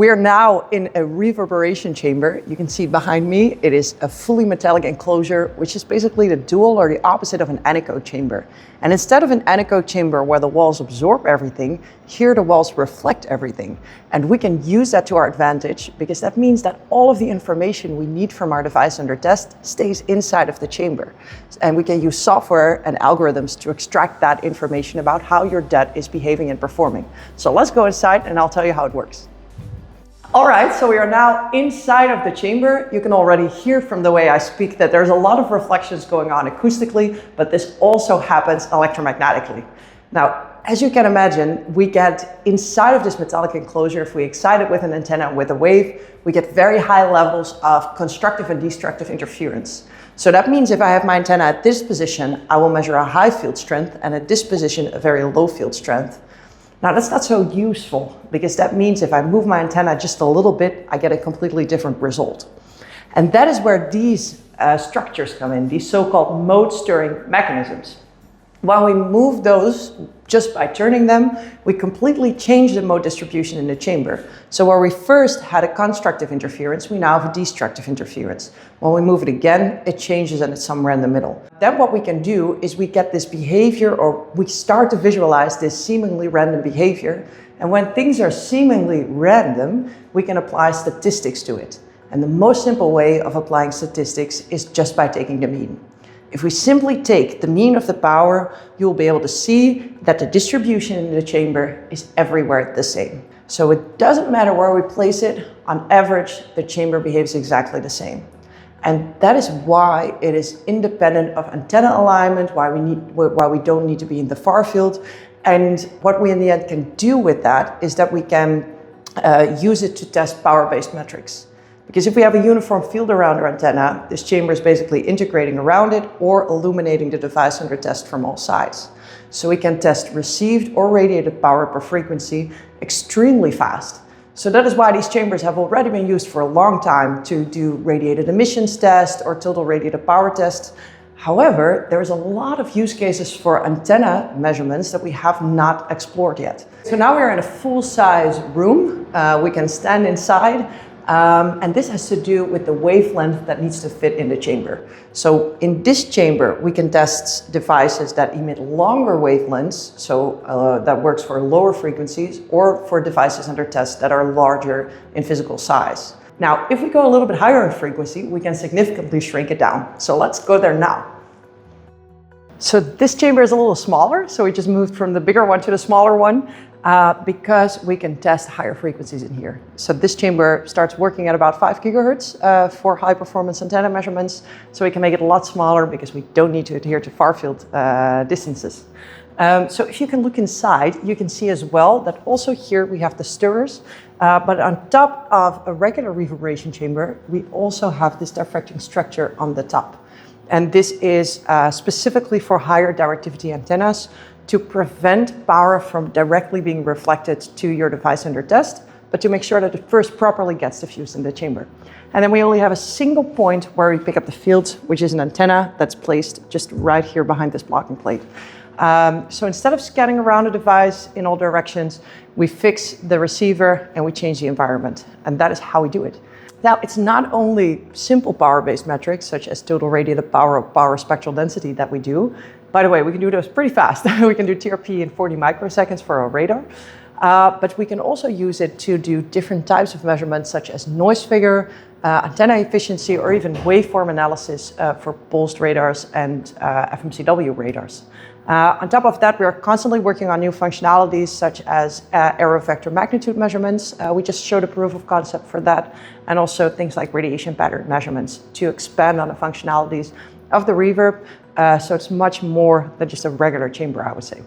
we're now in a reverberation chamber. You can see behind me, it is a fully metallic enclosure, which is basically the dual or the opposite of an anechoic chamber. And instead of an anechoic chamber where the walls absorb everything, here the walls reflect everything. And we can use that to our advantage because that means that all of the information we need from our device under test stays inside of the chamber. And we can use software and algorithms to extract that information about how your DET is behaving and performing. So let's go inside and I'll tell you how it works. All right, so we are now inside of the chamber. You can already hear from the way I speak that there's a lot of reflections going on acoustically, but this also happens electromagnetically. Now, as you can imagine, we get inside of this metallic enclosure, if we excite it with an antenna and with a wave, we get very high levels of constructive and destructive interference. So that means if I have my antenna at this position, I will measure a high field strength, and at this position, a very low field strength. Now that's not so useful because that means if I move my antenna just a little bit, I get a completely different result. And that is where these structures come in, these so-called mode stirring mechanisms. When we move those just by turning them, we completely change the mode distribution in the chamber. So where we first had a constructive interference, we now have a destructive interference. When we move it again, it changes and it's somewhere in the middle. Then what we can do is we get this behavior, or we start to visualize this seemingly random behavior. And when things are seemingly random, we can apply statistics to it. And the most simple way of applying statistics is just by taking the mean. If we simply take the mean of the power, you'll be able to see that the distribution in the chamber is everywhere the same. So it doesn't matter where we place it, on average, the chamber behaves exactly the same. And that is why it is independent of antenna alignment, why we don't need to be in the far field. And what we in the end can do with that is that we can use it to test power-based metrics. Because if we have a uniform field around our antenna, this chamber is basically integrating around it or illuminating the device under test from all sides. So we can test received or radiated power per frequency extremely fast. So that is why these chambers have already been used for a long time to do radiated emissions tests or total radiated power tests. However, there's a lot of use cases for antenna measurements that we have not explored yet. So now we're in a full-size room. We can stand inside. And this has to do with the wavelength that needs to fit in the chamber. So in this chamber, we can test devices that emit longer wavelengths, so that works for lower frequencies, or for devices under test that are larger in physical size. Now, if we go a little bit higher in frequency, we can significantly shrink it down. So let's go there now. So this chamber is a little smaller, so we just moved from the bigger one to the smaller one. Because we can test higher frequencies in here. So this chamber starts working at about 5 gigahertz for high performance antenna measurements. So we can make it a lot smaller because we don't need to adhere to far field distances. So if you can look inside, you can see as well that also here we have the stirrers. But on top of a regular reverberation chamber, we also have this diffracting structure on the top. And this is specifically for higher directivity antennas, to prevent power from directly being reflected to your device under test, but to make sure that it first properly gets diffused in the chamber. And then we only have a single point where we pick up the field, which is an antenna that's placed just right here behind this blocking plate. So instead of scanning around the device in all directions, we fix the receiver and we change the environment. And that is how we do it. Now, it's not only simple power-based metrics, such as total radiated power or power spectral density that we do. By the way, we can do those pretty fast. We can do TRP in 40 microseconds for our radar. But we can also use it to do different types of measurements, such as noise figure, antenna efficiency, or even waveform analysis for pulsed radars and FMCW radars. On top of that, we are constantly working on new functionalities, such as error vector magnitude measurements. We just showed a proof of concept for that, and also things like radiation pattern measurements to expand on the functionalities of the reverb. So it's much more than just a regular chamber, I would say.